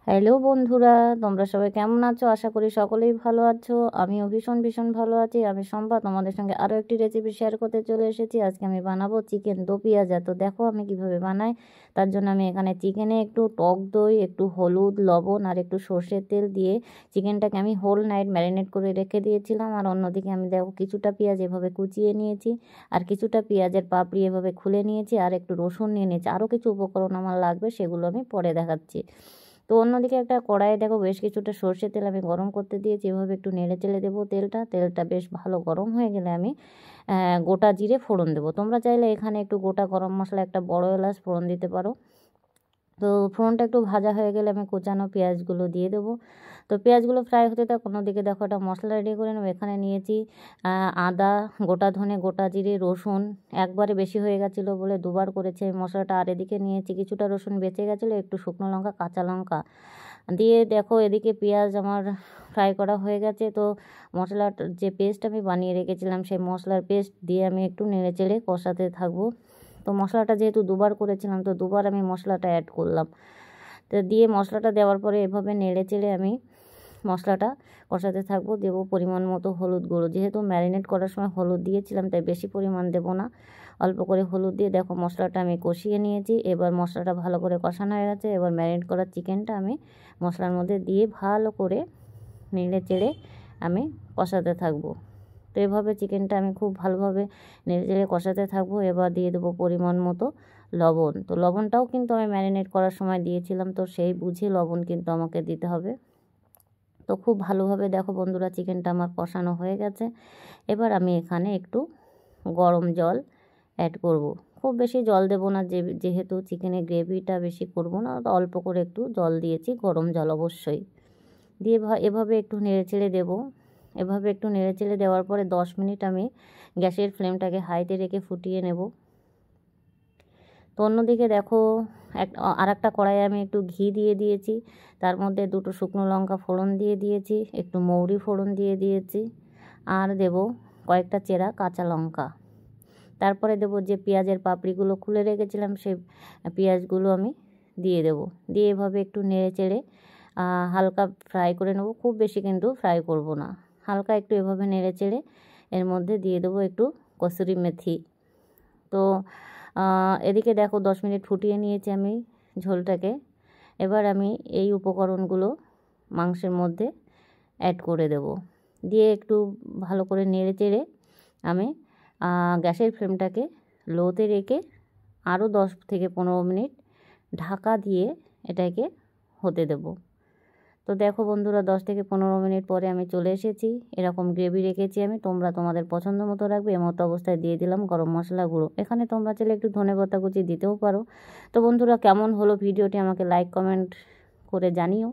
Hello বন্ধুরা, তোমরা সবাই কেমন আছো? আশা করি সকলেই ভালো আছো। আমিও ভীষণ ভালো আছি। আমি সম্পা তোমাদের সঙ্গে আরও একটি রেসিপি শেয়ার করতে চলে এসেছি। আজকে আমি বানাবো চিকেন দো পেঁয়াজা। তো দেখো আমি কিভাবে বানাই। তার জন্য আমি এখানে চিকেনে একটু টক দই, একটু হলুদ, লবণ আর একটু সর্ষের তেল দিয়ে চিকেনটাকে আমি হোল নাইট ম্যারিনেট করে রেখে দিয়েছিলাম। আর অন্যদিকে আমি দেখো কিছুটা পেঁয়াজ এভাবে কুচিয়ে নিয়েছি, আর কিছুটা পেঁয়াজের পাপড়ি এভাবে খুলে নিয়েছি, আর একটু রসুন নিয়ে নিয়েছি। আরও কিছু উপকরণ আমার লাগবে, সেগুলো আমি পরে দেখাচ্ছি। তো অন্যদিকে একটা কড়াইয়ে দেখো বেশ কিছুটা সর্ষের তেল আমি গরম করতে দিয়েছি। এভাবে একটু নেড়ে চেড়ে দেবো তেলটা বেশ ভালো গরম হয়ে গেলে আমি গোটা জিরে ফোড়ন দেবো। তোমরা চাইলে এখানে একটু গোটা গরম মশলা, একটা বড় এলাচ ফোড়ন দিতে পারো। তো ফোড়নটা একটু ভাজা হয়ে গেলে আমি কোচানো পেঁয়াজগুলো দিয়ে দেবো। তো পেঁয়াজগুলো ফ্রাই হতে থাক। অন্যদিকে দেখো একটা মশলা রেডি করে নেবো। এখানে নিয়েছি আদা, গোটা ধনে, গোটা জিরে, রসুন একবারে বেশি হয়ে গেছিলো বলে দুবার করেছি এই মশলাটা। আর এদিকে নিয়েছি কিছুটা রসুন বেঁচে গেছিলো, একটু শুকনো লঙ্কা, কাঁচা লঙ্কা দিয়ে দেখো এদিকে পেঁয়াজ আমার ফ্রাই করা হয়ে গেছে। তো মশলার যে পেস্ট আমি বানিয়ে রেখেছিলাম, সেই মশলার পেস্ট দিয়ে আমি একটু নেড়ে চেড়ে কষাতে থাকবো। তো মশলাটা যেহেতু দুবার করেছিলাম, তো দুবার আমি মশলাটা অ্যাড করলাম। তো দিয়ে মশলাটা দেওয়ার পরে এভাবে নেড়ে চেড়ে আমি মশলাটা কষাতে থাকবো। দেবো পরিমাণ মতো হলুদ গুঁড়ো। যেহেতু ম্যারিনেট করার সময় হলুদ দিয়েছিলাম, তাই বেশি পরিমাণ দেবো না, অল্প করে হলুদ দিয়ে দেখো মশলাটা আমি কষিয়ে নিয়েছি। এবার মশলাটা ভালো করে কষানো হয়ে গেছে। এবার ম্যারিনেট করা চিকেনটা আমি মশলার মধ্যে দিয়ে ভালো করে নেড়ে চেড়ে আমি কষাতে থাকবো। তো এভাবে চিকেনটা আমি খুব ভালোভাবে নেড়ে চেড়ে কষাতে থাকবো। এবার দিয়ে দেবো পরিমাণ মতো লবণ। তো লবণটাও কিন্তু আমি ম্যারিনেট করার সময় দিয়েছিলাম, তো সেই বুঝে লবণ কিন্তু আমাকে দিতে হবে। তো খুব ভালোভাবে দেখো বন্ধুরা চিকেনটা আমার কষানো হয়ে গেছে। এবার আমি এখানে একটু গরম জল অ্যাড করব। খুব বেশি জল দেব না, যেহেতু চিকেনের গ্রেভিটা বেশি করব না, অল্প করে একটু জল দিয়েছি, গরম জল অবশ্যই দিয়ে এভাবে একটু নেড়েচেড়ে দেবো। এভাবে একটু নেড়েচেড়ে দেওয়ার পরে 10 মিনিট আমি গ্যাসের ফ্লেমটাকে হাইতে রেখে ফুটিয়ে নেব। তো অন্যদিকে দেখো আর একটা কড়াইয়ে আমি একটু ঘি দিয়ে দিয়েছি, তার মধ্যে দুটো শুকনো লঙ্কা ফোড়ন দিয়ে দিয়েছি, একটু মৌরি ফোড়ন দিয়ে দিয়েছি, আর দেব কয়েকটা চেরা কাঁচা লঙ্কা। তারপরে দেবো যে পেঁয়াজের পাপড়িগুলো খুলে রেখেছিলাম, সেই পেঁয়াজগুলো আমি দিয়ে দেব। দিয়ে এভাবে একটু নেড়ে চেড়ে হালকা ফ্রাই করে নেব। খুব বেশি কিন্তু ফ্রাই করব না, হালকা একটু এভাবে নেড়ে চেড়ে এর মধ্যে দিয়ে দেবো একটু কসুরি মেথি। তো এদিকে দেখো 10 মিনিট ফুটিয়ে নিয়েছি আমি ঝোলটাকে। এবার আমি এই উপকরণগুলো মাংসের মধ্যে অ্যাড করে দেব। দিয়ে একটু ভালো করে নেড়ে চেড়ে আমি গ্যাসের ফ্লেমটাকে লোতে রেখে আরও 10 থেকে 15 মিনিট ঢাকা দিয়ে এটাকে হতে দেব। তো দেখো বন্ধুরা 10 থেকে 15 মিনিট পরে আমি চলে এসেছি। এরকম গ্রেভি রেখেছি আমি, তোমরা তোমাদের পছন্দ মতো রাখবে। এমতো অবস্থায় দিয়ে দিলাম গরম মশলা গুঁড়ো। এখানে তোমরা চাইলে একটু ধনেপাতা কুচি দিতেও পারো। তো বন্ধুরা কেমন হলো ভিডিওটি আমাকে লাইক কমেন্ট করে জানিও।